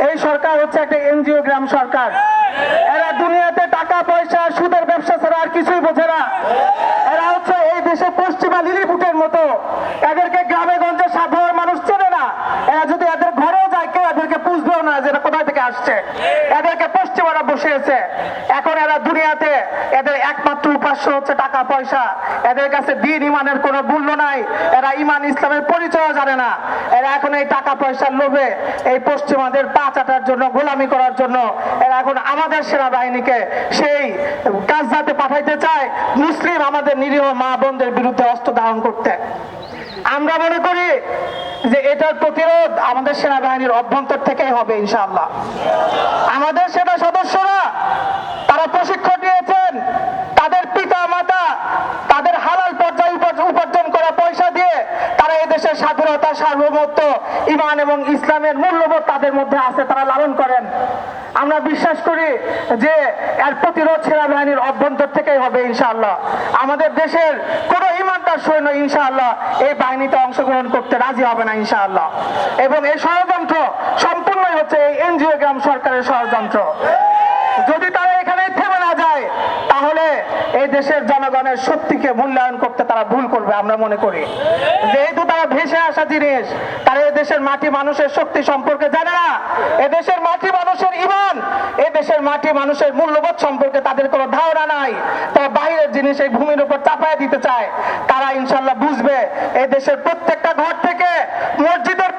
এই সরকার হচ্ছে একটা এনজিও গ্রাম সরকার। এরা দুনিয়াতে টাকা পয়সা সুদের ব্যবসা ছাড়া আর কিছুই বোঝে না। এরা হচ্ছে এই দেশে পশ্চিমা লিলিপুটের মতো। এদেরকে গ্রামে গঞ্জে সাধারণ মানুষ চেনে না। এরা যদি এদের ঘরেও যায় কেউ এদেরকে বুঝবেও না যে এরা কোথা থেকে আসছে। এদেরকে পশ্চিমারা বসিয়েছে। এখন এরা দুনিয়াতে এদের একমাত্র উপাস্য হচ্ছে টাকা পয়সা। এদের কাছে দিন ইমানের কোনো মূল্য নাই। এরা ইমান ইসলামের পরিচয় জানে না। এরা এখন এই টাকা পয়সার লোভে এই পশ্চিমাদের পা চাটার জন্য, গোলামি করার জন্য এরা এখন আমাদের সেনাবাহিনীকে সেই গাজাতে পাঠাইতে চায়, মুসলিম আমাদের নিরীহ মা বোনদের বিরুদ্ধে অস্ত্র ধারণ করতে। আমরা মনে করি যে এটার প্রতিরোধ আমাদের সেনাবাহিনীর অভ্যন্তর থেকেই হবে ইনশাআল্লাহ। আমাদের সেনা সদস্যরা তারা প্রশিক্ষণ নিয়েছেন, তাদের পিতা মাতা তাদের হালাল পর্যায়ে উপার্জন করা পয়সা দিয়ে তারা এদেশের স্বাধীনতা, সার্বভৌমত্ব, ইমান এবং ইসলামের মূল্যবোধ তাদের মধ্যে আছে, তারা লালন করেন। আমরা বিশ্বাস করি যে এর প্রতিরোধ সেনাবাহিনীর অভ্যন্তর থেকেই হবে ইনশাআল্লাহ। আমাদের দেশের কোন ইমানদার সৈন্য ইনশাআল্লাহ এই বাহিনীতে অংশগ্রহণ করতে রাজি হবে না ইনশাআল্লাহ। এবং এই ষড়যন্ত্র সম্পূর্ণই হচ্ছে এই এনজিও গ্রাম সরকারের ষড়যন্ত্র। যদি তারা এখানে থেমে না যায় তাহলে এই দেশের জনগণের শক্তিকে মূল্যায়ন করতে তারা ভুল করবে আমরা মনে করি। যেহেতু তারা ভেসে আসা জিনিস, তারা এদেশের মাটি মানুষের শক্তি সম্পর্কে জানে না। এদেশের মাটি মানুষের ইমান, এদেশের মাটি মানুষের মূল্যবোধ সম্পর্কে তাদের কোনো ধারণা নাই। তারা বাইরের জিনিস এই ভূমির উপর চাপায় দিতে চায়। তারা ইনশাল্লাহ বুঝবে এই দেশের প্রত্যেকটা ঘর থেকে মসজিদের